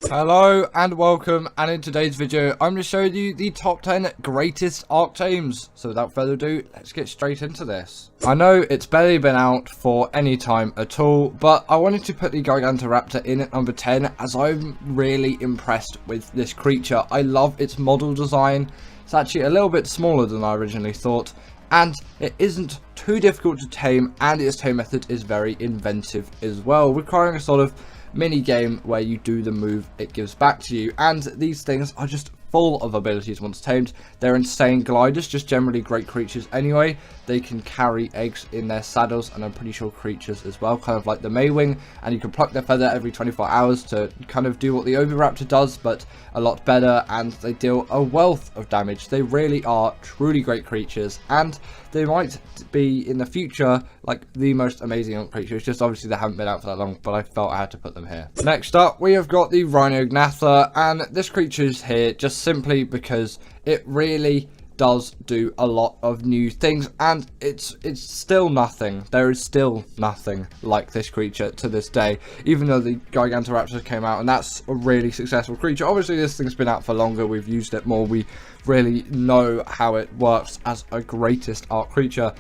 Hello and welcome, and in today's video I'm going to show you the top 10 greatest Ark Tames. So without further ado, let's get straight into this. I know it's barely been out for any time at all, but I wanted to put the Gigantoraptor in at number 10 as I'm really impressed with this creature. I love its model design. It's actually a little bit smaller than I originally thought, and it isn't too difficult to tame, and its tame method is very inventive as well, requiring a sort of mini game where you do the move it gives back to you. And these things are just full of abilities once tamed. They're insane gliders, just generally great creatures anyway. They can carry eggs in their saddles, and I'm pretty sure creatures as well, kind of like the Maywing, and you can pluck their feather every 24 hours to kind of do what the Oviraptor does, but a lot better, and they deal a wealth of damage. They really are truly great creatures, and they might be in the future like the most amazing creatures. Just obviously they haven't been out for that long, but I felt I had to put them here. Next up, we have got the Rhyniognatha, and this creature is here just simply because it really does do a lot of new things, and it's still nothing. There is still nothing like this creature to this day, even though the Gigantoraptor came out, and that's a really successful creature. Obviously this thing's been out for longer, we've used it more, we really know how it works as a greatest Ark creature,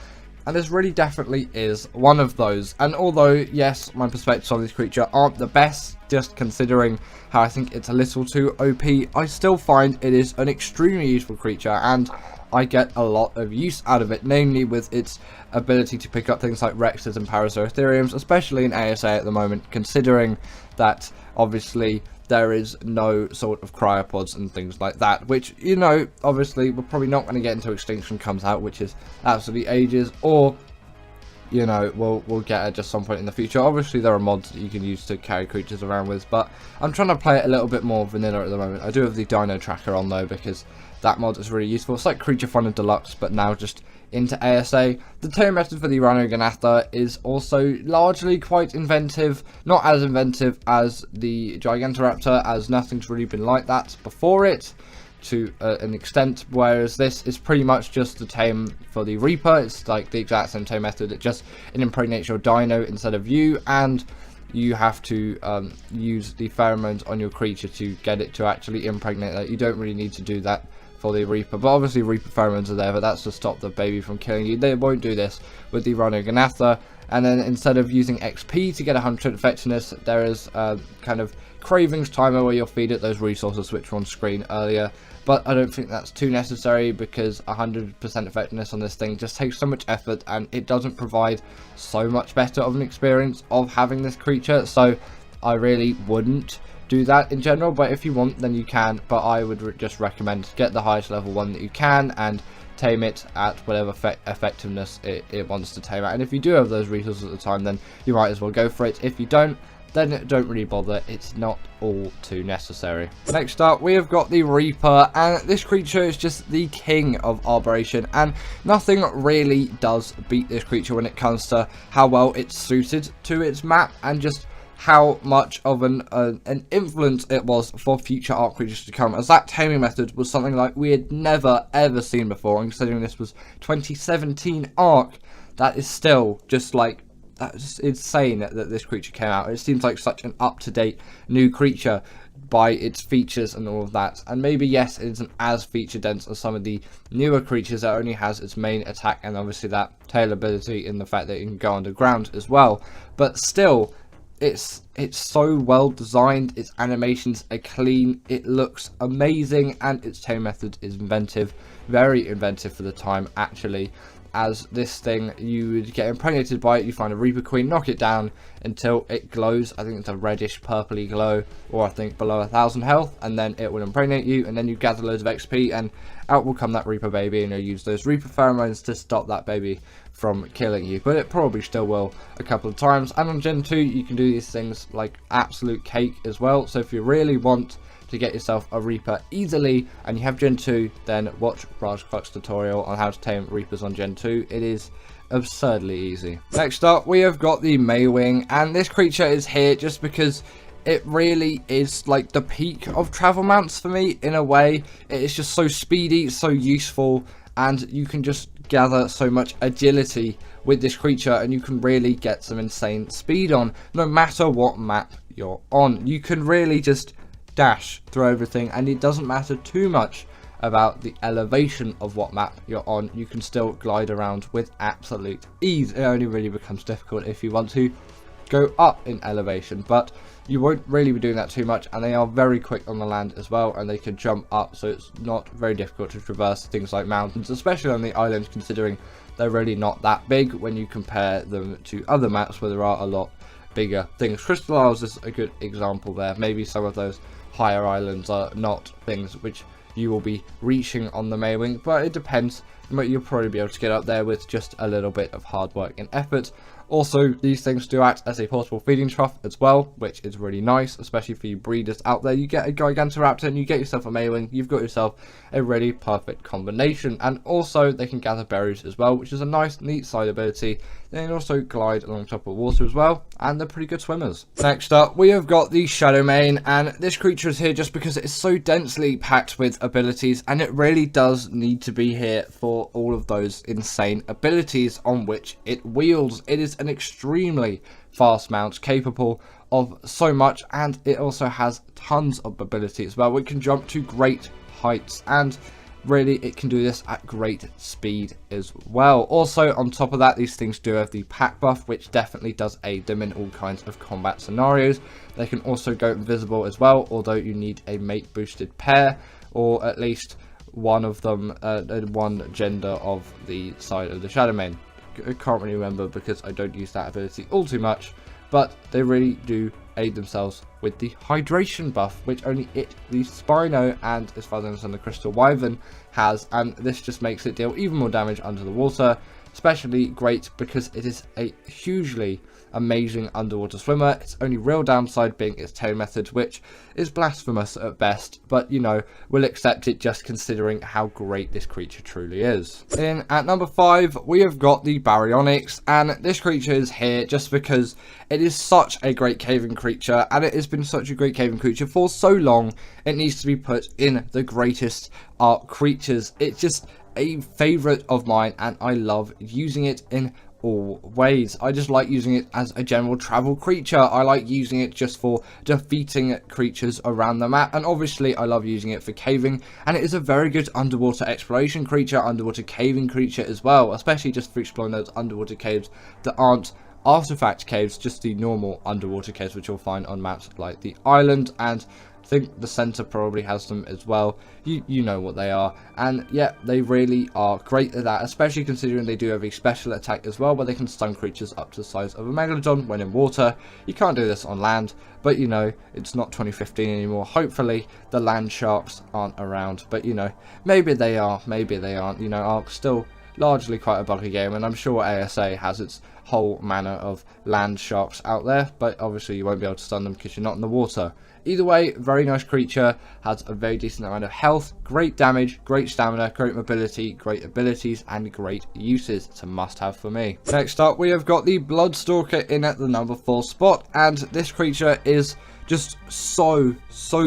and this really definitely is one of those. And although yes, my perspectives on this creature aren't the best, just considering how I think it's a little too OP, I still find it is an extremely useful creature, and I get a lot of use out of it, namely with its ability to pick up things like Rexes and Paraseratheriums, especially in ASA at the moment, considering that obviously there is no sort of cryopods and things like that, which, you know, obviously we're probably not going to get until Extinction comes out, which is absolutely ages, or, you know, we'll get it just some point in the future. Obviously there are mods that you can use to carry creatures around with, but I'm trying to play it a little bit more vanilla at the moment. I do have the Dino tracker on though, because that mod is really useful. It's like Creature Finder Deluxe, but now just into ASA. The tame method for the Rhyniognatha is also largely quite inventive. Not as inventive as the Gigantoraptor, as nothing's really been like that before it to an extent, whereas this is pretty much just the tame for the Reaper. It's like the exact same tame method, it impregnates your dino instead of you, and you have to use the pheromones on your creature to get it to actually impregnate that. You don't really need to do that for the Reaper, but obviously Reaper pheromones are there, but that's to stop the baby from killing you. They won't do this with the Rhyniognatha. And then instead of using XP to get 100% effectiveness, there is kind of cravings timer where you'll feed it those resources which were on screen earlier, but I don't think that's too necessary, because 100% effectiveness on this thing just takes so much effort, and it doesn't provide so much better of an experience of having this creature, so I really wouldn't do that in general. But if you want, then you can, but I would just recommend get the highest level one that you can and tame it at whatever effectiveness it wants to tame at. And if you do have those resources at the time, then you might as well go for it. If you don't, then don't really bother. It's not all too necessary. Next up, we have got the Reaper, and this creature is just the king of Arboration, and nothing really does beat this creature when it comes to how well it's suited to its map, and just how much of an influence it was for future Ark creatures to come, as that taming method was something like we had never ever seen before. And considering this was 2017 Ark, that is still just like, that's insane that this creature came out. It seems like such an up-to-date new creature by its features and all of that. And maybe yes, it isn't as feature dense as some of the newer creatures that only has its main attack and obviously that tail ability in the fact that it can go underground as well, but still it's so well designed. Its animations are clean, it looks amazing, and its tame method is inventive, very inventive for the time actually. As this thing, you would get impregnated by it, you find a Reaper Queen, knock it down until it glows. I think it's a reddish purpley glow, or I think below 1000 health, and then it will impregnate you, and then you gather loads of XP, and out will come that Reaper baby, and you'll use those Reaper pheromones to stop that baby from killing you. But it probably still will a couple of times. And on Gen 2 you can do these things like absolute cake as well. So if you really want to get yourself a Reaper easily and you have Gen 2, then watch Raj Clark's tutorial on how to tame Reapers on Gen 2. It is absurdly easy. Next up, we have got the Maywing, and this creature is here just because it really is like the peak of travel mounts for me in a way. It is just so speedy, so useful, and you can just gather so much agility with this creature, and you can really get some insane speed on no matter what map you're on. You can really just dash through everything, and it doesn't matter too much about the elevation of what map you're on. You can still glide around with absolute ease. It only really becomes difficult if you want to go up in elevation, but you won't really be doing that too much, and they are very quick on the land as well, and they can jump up, so it's not very difficult to traverse things like mountains, especially on the island, considering they're really not that big when you compare them to other maps where there are a lot bigger things. Crystal Isles is a good example there. Maybe some of those higher islands are not things which you will be reaching on the Maywing, but it depends. You'll probably be able to get up there with just a little bit of hard work and effort. Also, these things do act as a portable feeding trough as well, which is really nice, especially for you breeders out there. You get a Gigantoraptor and you get yourself a Maywing, you've got yourself a really perfect combination. And also, they can gather berries as well, which is a nice, neat side ability. They can also glide along top of water as well, and they're pretty good swimmers. Next up, we have got the Shadowmane, and this creature is here just because it is so densely packed with abilities, and it really does need to be here for all of those insane abilities on which it wields. It is an extremely fast mount, capable of so much, and it also has tons of ability as well. It can jump to great heights, and really it can do this at great speed as well. Also, on top of that, these things do have the pack buff, which definitely does aid them in all kinds of combat scenarios. They can also go invisible as well, although you need a mate boosted pair, or at least one of them, one gender of the side of the Shadowmane. I can't really remember because I don't use that ability all too much, but they really do aid themselves with the hydration buff, which only it, the Spino, and as far as I understand the Crystal Wyvern has, and this just makes it deal even more damage under the water. Especially great because it is a hugely amazing underwater swimmer. Its only real downside being its tail method, which is blasphemous at best, but you know, we'll accept it just considering how great this creature truly is. In at number 5, we have got the Baryonyx, and this creature is here just because it is such a great caving creature, and it has been such a great caving creature for so long, it needs to be put in the greatest Ark creatures. It's just a favorite of mine, and I love using it in all ways. I just like using it as a general travel creature. I like using it just for defeating creatures around the map, and obviously I love using it for caving, and it is a very good underwater exploration creature, underwater caving creature as well, especially just for exploring those underwater caves that aren't artifact caves, just the normal underwater caves which you'll find on maps like the island, and I think the center probably has them as well. You know what they are, and yeah, they really are great at that, especially considering they do have a special attack as well, where they can stun creatures up to the size of a megalodon when in water. You can't do this on land, but you know, it's not 2015 anymore. Hopefully the land sharks aren't around, but you know, maybe they are, maybe they aren't. You know, Ark's still largely quite a buggy game, and I'm sure ASA has its whole manner of land sharks out there, but obviously you won't be able to stun them because you're not in the water. Either way, very nice creature, has a very decent amount of health, great damage, great stamina, great mobility, great abilities, and great uses. It's a must-have for me. Next up, we have got the Bloodstalker in at the number 4 spot, and this creature is just so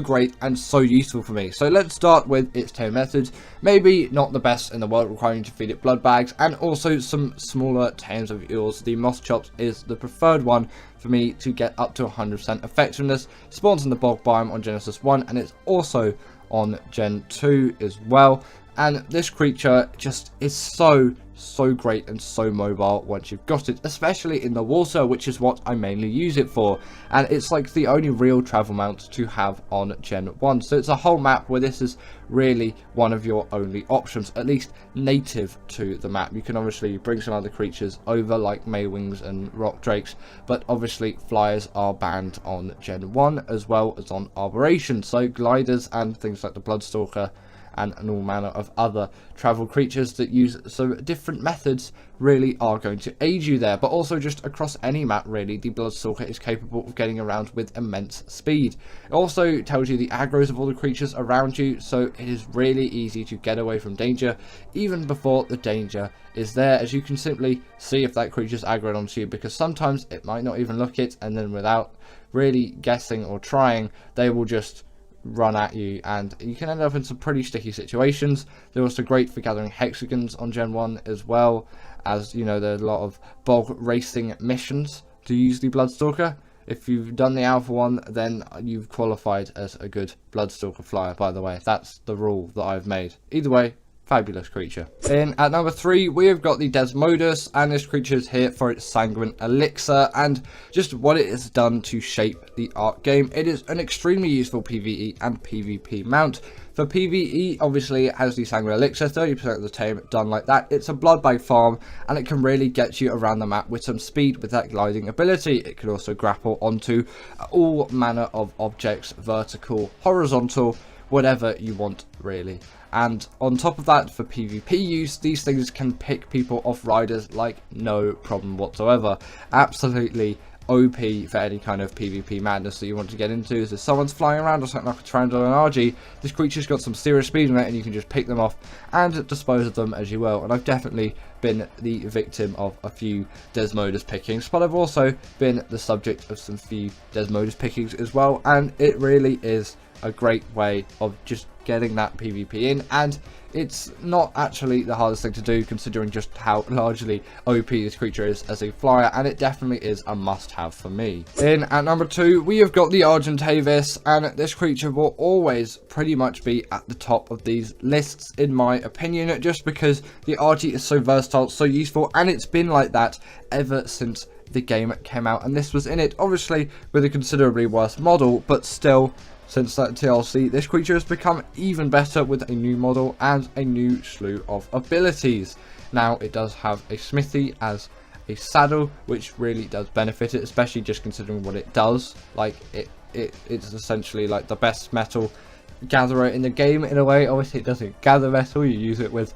great and so useful for me. So let's start with its tame methods. Maybe not the best in the world, requiring you to feed it blood bags, and also some smaller tames of yours. The Moss Chops is the preferred one for me to get up to 100% effectiveness. Spawns in the bog biome on Genesis 1, and it's also on Gen 2 as well. And this creature just is so great and so mobile once you've got it, especially in the water, which is what I mainly use it for. And it's like the only real travel mount to have on Gen 1. So it's a whole map where this is really one of your only options, at least native to the map. You can obviously bring some other creatures over like Maywings and Rock Drakes, but obviously flyers are banned on Gen 1 as well as on Arboration. So gliders and things like the Bloodstalker and all manner of other travel creatures that use so different methods really are going to aid you there. But also just across any map really, the Bloodstalker is capable of getting around with immense speed. It also tells you the aggros of all the creatures around you, so it is really easy to get away from danger even before the danger is there, as you can simply see if that creature's aggroed onto you, because sometimes it might not even look it, and then without really guessing or trying, they will just run at you, and you can end up in some pretty sticky situations. They're also great for gathering hexagons on Gen 1 as well, as you know, there's a lot of bog racing missions to use the Bloodstalker. If you've done the alpha one, then you've qualified as a good Bloodstalker flyer, by the way. That's the rule that I've made. Either way, fabulous creature. In at number 3, we have got the Desmodus, and this creature is here for its sanguine elixir and just what it has done to shape the Ark game. It is an extremely useful PvE and PvP mount. For PvE, obviously, it has the sanguine elixir, 30% of the tame done like that. It's a blood bag farm, and it can really get you around the map with some speed with that gliding ability. It can also grapple onto all manner of objects, vertical, horizontal, whatever you want, really. And on top of that, for PvP use, these things can pick people off riders like no problem whatsoever. Absolutely OP for any kind of PvP madness that you want to get into. So if someone's flying around or something like a Pteranodon and RG, this creature's got some serious speed on it, and you can just pick them off and dispose of them as you will. And I've definitely been the victim of a few Desmodus pickings, but I've also been the subject of some few Desmodus pickings as well, and it really is a great way of just getting that PvP in, and it's not actually the hardest thing to do considering just how largely OP this creature is as a flyer, and it definitely is a must-have for me. In at number 2, we have got the Argentavis, and this creature will always pretty much be at the top of these lists in my opinion, just because the RG is so versatile, so useful, and it's been like that ever since the game came out, and this was in it, obviously with a considerably worse model, but still. Since that TLC, this creature has become even better with a new model and a new slew of abilities. Now, it does have a smithy as a saddle, which really does benefit it, especially just considering what it does. Like, it's essentially like the best metal gatherer in the game in a way. Obviously, it doesn't gather metal, you use it with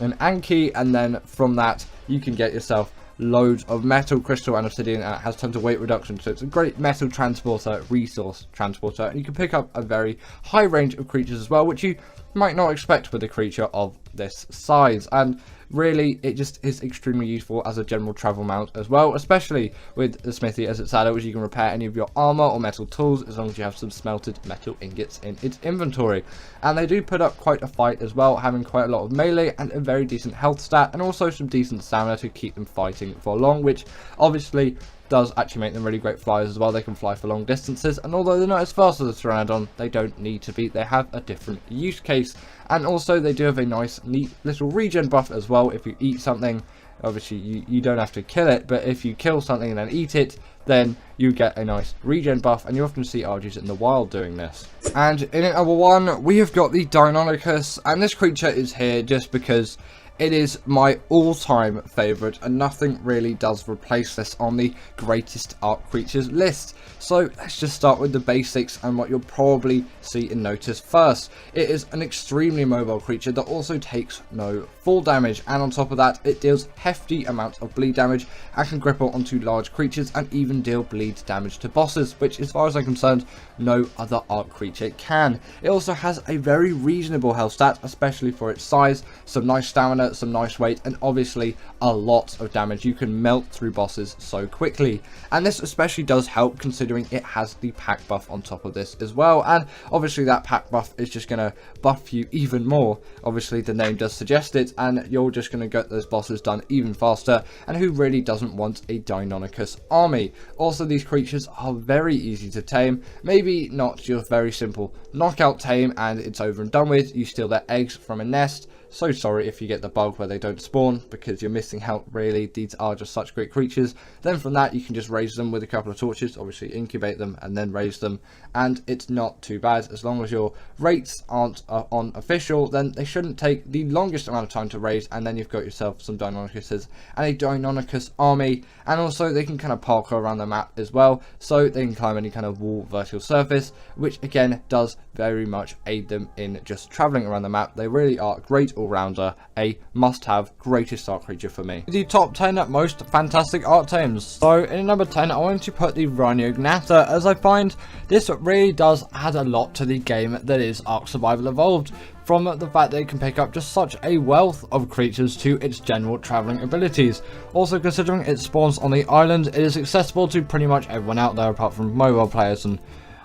an Anki, and then from that, you can get yourself loads of metal, crystal, and obsidian, and it has tons of weight reduction, so it's a great metal transporter, resource transporter, and you can pick up a very high range of creatures as well, which you might not expect with a creature of this size. And really, it just is extremely useful as a general travel mount as well, especially with the smithy as its saddle, which you can repair any of your armor or metal tools as long as you have some smelted metal ingots in its inventory. And they do put up quite a fight as well, having quite a lot of melee and a very decent health stat, and also some decent stamina to keep them fighting for long, which obviously does actually make them really great flyers as well. They can fly for long distances, and although they're not as fast as a Pteranodon, they don't need to be. They have a different use case, and also they do have a nice neat little regen buff as well. If you eat something, obviously you don't have to kill it, but if you kill something and then eat it, then you get a nice regen buff, and you often see RGs in the wild doing this. And in at number 1, we have got the Deinonychus, and this creature is here just because it is my all-time favourite, and nothing really does replace this on the greatest Ark creatures list. So let's just start with the basics and what you'll probably see and notice first. It is an extremely mobile creature that also takes no fall damage, and on top of that, it deals hefty amounts of bleed damage and can grapple onto large creatures and even deal bleed damage to bosses, which as far as I'm concerned, no other Ark creature can. It also has a very reasonable health stat, especially for its size, some nice stamina, some nice weight, and obviously a lot of damage. You can melt through bosses so quickly, and this especially does help considering it has the pack buff on top of this as well, and obviously that pack buff is just going to buff you even more. Obviously the name does suggest it, and you're just going to get those bosses done even faster, and who really doesn't want a Deinonychus army? Also, these creatures are very easy to tame, maybe not just very simple knockout tame and it's over and done with. You steal their eggs from a nest. So sorry if you get the bug where they don't spawn, because you're missing out really. These are just such great creatures. Then from that, you can just raise them with a couple of torches, obviously incubate them and then raise them, and it's not too bad. As long as your rates aren't on official, then they shouldn't take the longest amount of time to raise, and then you've got yourself some Deinonychuses and a Deinonychus army. And also they can kind of parkour around the map as well, so they can climb any kind of wall, vertical surface, which again does very much aid them in just traveling around the map. They really are great all-rounder, a must-have, greatest Ark creature for me. The top 10 most fantastic Ark tames. So in number 10, I want to put the Rhyniognatha, as I find this really does add a lot to the game that is Ark Survival Evolved, from the fact that it can pick up just such a wealth of creatures to its general travelling abilities. Also, considering it spawns on the island, it is accessible to pretty much everyone out there apart from mobile players, and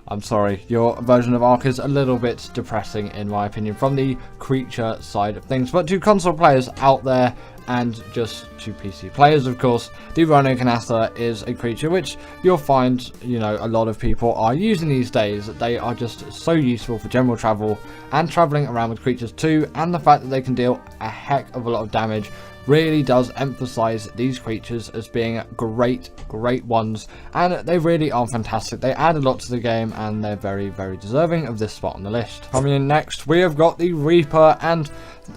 I'm sorry, your version of Ark is a little bit depressing in my opinion from the creature side of things. But to console players out there, and just to PC players, of course, the Rhyniognatha is a creature which you'll find, you know, a lot of people are using these days. They are just so useful for general travel and traveling around with creatures too, and the fact that they can deal a heck of a lot of damage really does emphasize these creatures as being great ones, and they really are fantastic. They add a lot to the game, and they're very deserving of this spot on the list. Coming in next, we have got the Reaper, and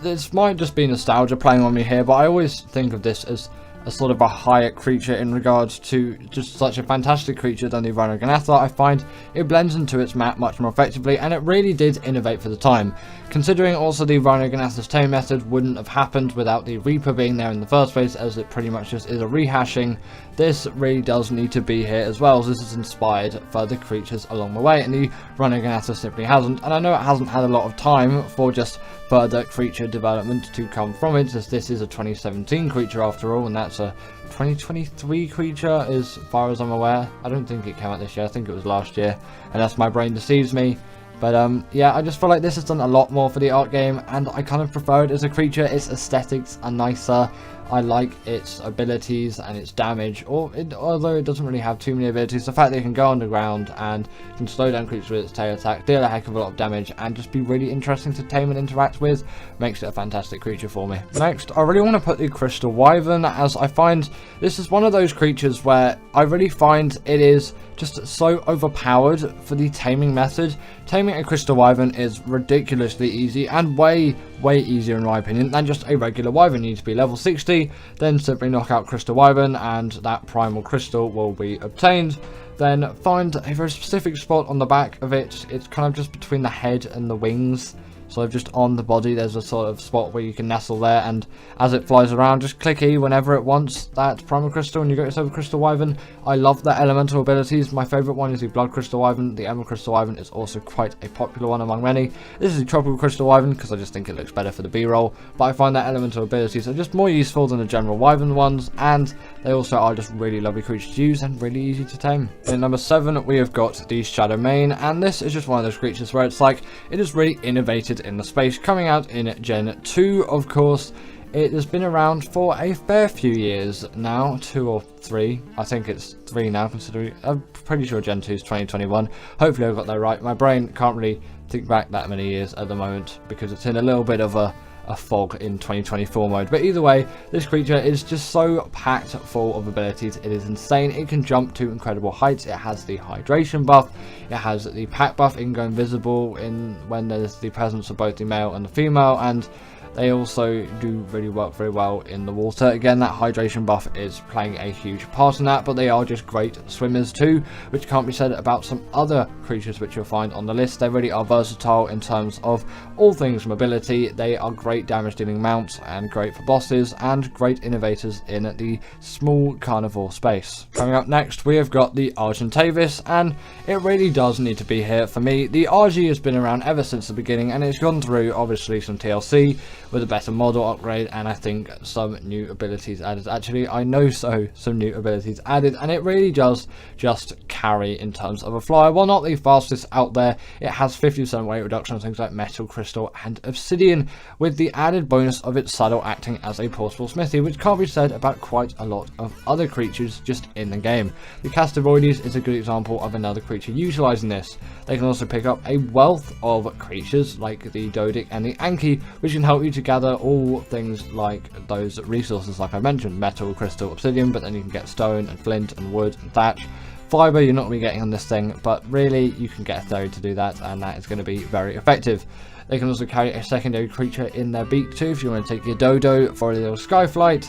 this might just be nostalgia playing on me here, but I always think of this as a sort of a higher creature in regards to just such a fantastic creature than the Rhyniognatha. I find it blends into its map much more effectively, and it really did innovate for the time. Considering also the Rhyniognatha's tame method wouldn't have happened without the Reaper being there in the first place, as it pretty much just is a rehashing. This really does need to be here as well, as this has inspired further creatures along the way, and the Rhyniognatha simply hasn't. And I know it hasn't had a lot of time for just further creature development to come from it, as this is a 2017 creature after all, and that's a 2023 creature as far as I'm aware. I don't think it came out this year, I think it was last year, unless my brain deceives me. But yeah, I just feel like this has done a lot more for the art game, and I kind of prefer it as a creature. Its aesthetics are nicer. I like its abilities and its damage, although it doesn't really have too many abilities. The fact that it can go underground and can slow down creatures with its tail attack, deal a heck of a lot of damage, and just be really interesting to tame and interact with, makes it a fantastic creature for me. Next, I really want to put the Crystal Wyvern, as I find this is one of those creatures where I really find it is just so overpowered for the taming method. Taming a Crystal Wyvern is ridiculously easy, and way easier in my opinion than just a regular Wyvern. You need to be level 60, then simply knock out Crystal Wyvern and that primal crystal will be obtained. Then find a very specific spot on the back of it. It's kind of just between the head and the wings. So just on the body there's a sort of spot where you can nestle there, and as it flies around, just click E whenever it wants that primal crystal and you get yourself a Crystal Wyvern. I love the elemental abilities. My favourite one is the Blood Crystal Wyvern. The Emerald Crystal Wyvern is also quite a popular one among many. This is the Tropical Crystal Wyvern because I just think it looks better for the B-roll, but I find that elemental abilities are just more useful than the general Wyvern ones, and they also are just really lovely creatures to use and really easy to tame. In number 7 we have got the Shadowmane, and this is just one of those creatures where it's like it is really innovated in the space, coming out in Gen 2 of course. It has been around for a fair few years now, 2 or 3, I think it's 3 now, considering I'm pretty sure Gen 2 is 2021. Hopefully I got that right. My brain can't really think back that many years at the moment because it's in a little bit of a fog in 2024 mode, but either way, this creature is just so packed full of abilities. It is insane. It can jump to incredible heights. It has the hydration buff, it has the pack buff. It can go invisible when there's the presence of both the male and the female, and they also do really work very well in the water. Again, that hydration buff is playing a huge part in that, but they are just great swimmers too, which can't be said about some other creatures which you'll find on the list. They really are versatile in terms of all things mobility. They are great damage dealing mounts and great for bosses, and great innovators in the small carnivore space. Coming up next, we have got the Argentavis, and it really does need to be here for me. The RG has been around ever since the beginning, and it's gone through obviously some TLC with a better model upgrade, and I think some new abilities added. Actually, I know some new abilities added, and it really does just carry in terms of a flyer. While not the fastest out there, it has 50% weight reduction on things like metal, crystal and obsidian, with the added bonus of its saddle acting as a portable smithy, which can't be said about quite a lot of other creatures just in the game. The Castivoides is a good example of another creature utilising this. They can also pick up a wealth of creatures like the Dodic and the Anki, which can help you to gather all things like those resources like I mentioned, metal, crystal, obsidian, but then you can get stone and flint and wood and thatch. Fiber you're not going to be getting on this thing, but really you can get a third to do that, and that is going to be very effective. They can also carry a secondary creature in their beak too if you want to take your dodo for a little sky flight,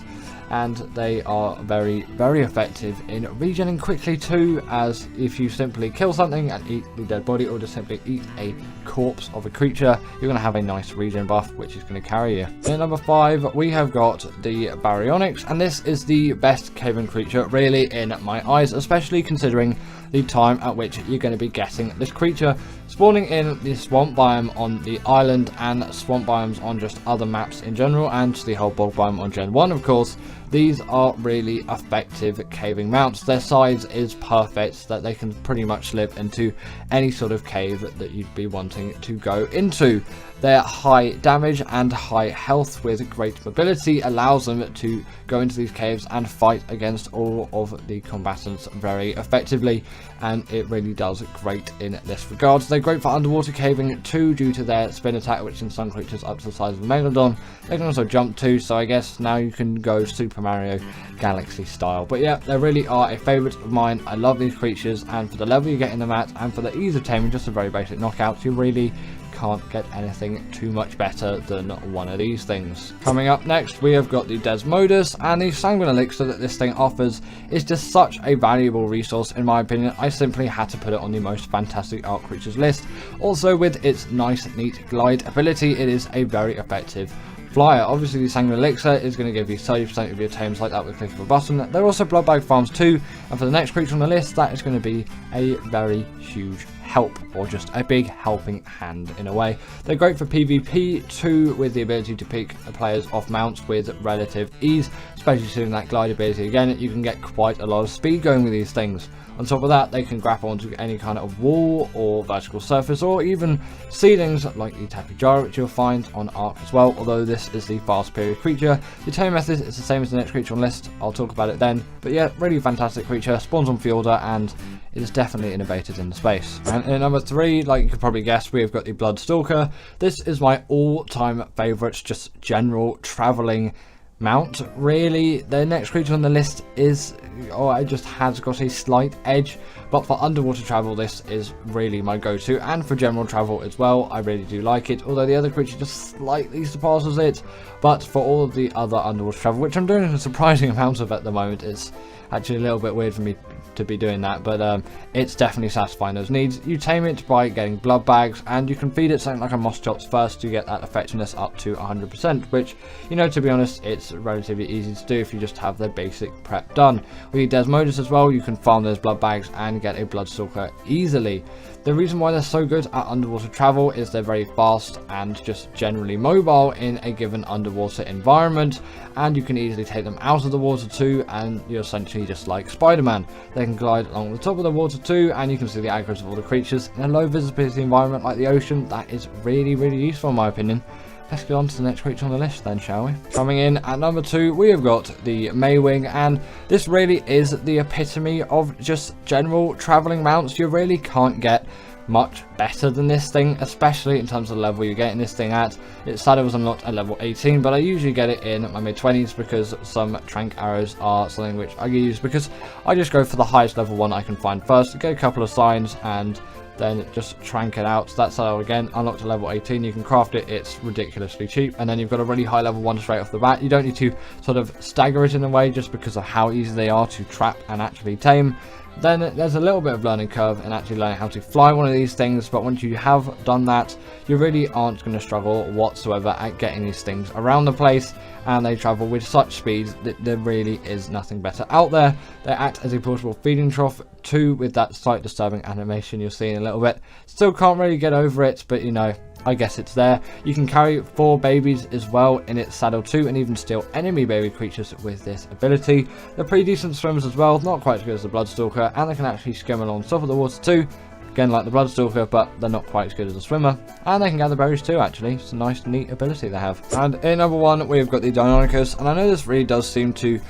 and they are very effective in regening quickly too, as if you simply kill something and eat the dead body, or just simply eat a corpse of a creature, you're going to have a nice regen buff which is going to carry you. In number 5 we have got the Baryonyx, and this is the best cavern creature really in my eyes, especially considering the time at which you're going to be getting this creature. spawning in the swamp biome on the island and swamp biomes on just other maps in general, and the whole bog biome on Gen 1 of course. These are really effective caving mounts. Their size is perfect, that they can pretty much slip into any sort of cave that you'd be wanting to go into. Their high damage and high health with great mobility allows them to go into these caves and fight against all of the combatants very effectively, and it really does great in this regard. They're great for underwater caving too, due to their spin attack, which in some creatures up to the size of a Megalodon. They can also jump too, so I guess now you can go Super Mario Galaxy style. But yeah, they really are a favourite of mine. I love these creatures, and for the level you get in them at, and for the ease of taming, just a very basic knockouts, you really can't get anything too much better than one of these things. Coming up next, we have got the Desmodus, and the Sanguine Elixir that this thing offers is just such a valuable resource in my opinion. I simply had to put it on the most fantastic Ark creatures list. Also, with its nice neat glide ability, it is a very effective flyer. Obviously the Sanguine Elixir is going to give you 30% of your tames like that with a click of a button. There are also blood bag farms too, and for the next creature on the list, that is going to be a very huge help, or just a big helping hand in a way. They're great for PvP too, with the ability to pick players off mounts with relative ease, especially seeing that glide ability again. You can get quite a lot of speed going with these things. On top of that, they can grapple onto any kind of wall or vertical surface, or even ceilings like the Tapijara, which you'll find on Ark as well, although this is the fast period creature. The tame method is the same as the next creature on the list, I'll talk about it then. But yeah, really fantastic creature, spawns on Fjorda, and it is definitely innovated in the space. And in number 3, like you could probably guess, we've got the Bloodstalker. This is my all-time favourite, just general travelling mount. Really, the next creature on the list is, it just has got a slight edge, but for underwater travel this is really my go-to, and for general travel as well. I really do like it, although the other creature just slightly surpasses it. But for all of the other underwater travel, which I'm doing a surprising amount of at the moment, it's actually a little bit weird for me to be doing that, but it's definitely satisfying those needs. You tame it by getting blood bags, and you can feed it something like a moss chops first to get that effectiveness up to 100%, which, you know, to be honest, it's relatively easy to do if you just have the basic prep done. With the Desmodus as well, you can farm those blood bags and get a Bloodstalker easily. The reason why they're so good at underwater travel is they're very fast and just generally mobile in a given underwater environment, and you can easily take them out of the water too, and you're essentially just like Spider-Man. They can glide along the top of the water too, and you can see the aggros of all the creatures. In a low visibility environment like the ocean, that is really, really useful in my opinion. Let's get on to the next creature on the list then, shall we? Coming in at number 2, we have got the Maywing, and this really is the epitome of just general travelling mounts. You really can't get much better than this thing, especially in terms of the level you're getting this thing at. Its saddle was unlocked at level 18, but I usually get it in my mid-20s because some trank arrows are something which I use, because I just go for the highest level one I can find first, get a couple of signs, and then just trank it out. So that saddle again unlocked at level 18. You can craft it, it's ridiculously cheap, and then you've got a really high level one straight off the bat. You don't need to sort of stagger it in a way just because of how easy they are to trap and actually tame. Then there's a little bit of learning curve in actually learning how to fly one of these things, but once you have done that, you really aren't going to struggle whatsoever at getting these things around the place, and they travel with such speed that there really is nothing better out there. They act as a portable feeding trough too, with that slight disturbing animation you'll see in a little bit. Still can't really get over it, but you know, I guess it's there. You can carry 4 babies as well in its saddle too, and even steal enemy baby creatures with this ability. They're pretty decent swimmers as well, not quite as good as the Bloodstalker, and they can actually skim along top of the water too. Again, like the Bloodstalker, but they're not quite as good as a swimmer. And they can gather berries too, actually. It's a nice, neat ability they have. And in number 1, we've got the Deinonychus, and I know this really does seem to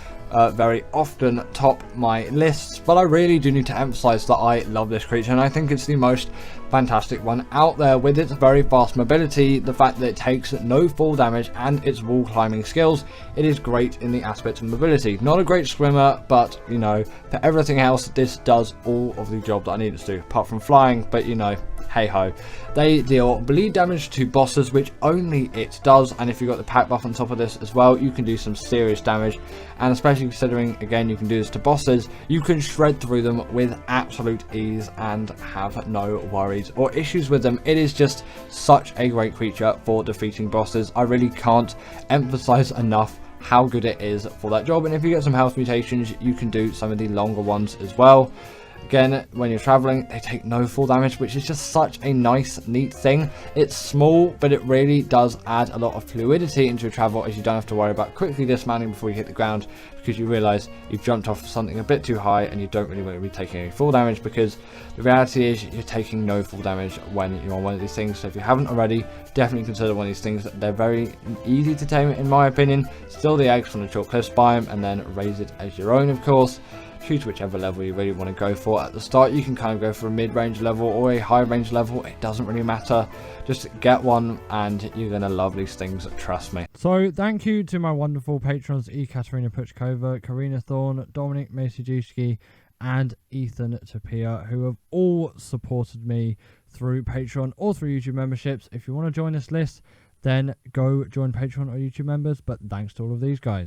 very often top my lists, but I really do need to emphasize that I love this creature, and I think it's the most fantastic one out there. With its very fast mobility, the fact that it takes no fall damage, and its wall climbing skills, it is great in the aspect of mobility. Not a great swimmer, but you know, for everything else, this does all of the job that I need it to do, apart from flying, but you know, hey ho. They deal bleed damage to bosses, which only it does, and if you've got the pack buff on top of this as well, you can do some serious damage. And especially considering, again, you can do this to bosses, you can shred through them with absolute ease and have no worries or issues with them. It is just such a great creature for defeating bosses. I really can't emphasize enough how good it is for that job, and if you get some health mutations, you can do some of the longer ones as well. Again, when you're traveling, they take no full damage, which is just such a nice, neat thing. It's small, but it really does add a lot of fluidity into your travel, as you don't have to worry about quickly dismounting before you hit the ground, because you realize you've jumped off something a bit too high and you don't really want to be taking any full damage, because the reality is you're taking no full damage when you're on one of these things. So if you haven't already, definitely consider one of these things. They're very easy to tame, in my opinion. Steal the eggs from the chalk cliffs biome and then raise it as your own, of course. Choose whichever level you really want to go for. At the start, you can kind of go for a mid-range level or a high-range level. It doesn't really matter. Just get one and you're going to love these things, trust me. So thank you to my wonderful patrons, Katerina Puchkova, Karina Thorne, Dominic Masajewski, and Ethan Tapia, who have all supported me through Patreon or through YouTube memberships. If you want to join this list, then go join Patreon or YouTube members. But thanks to all of these guys.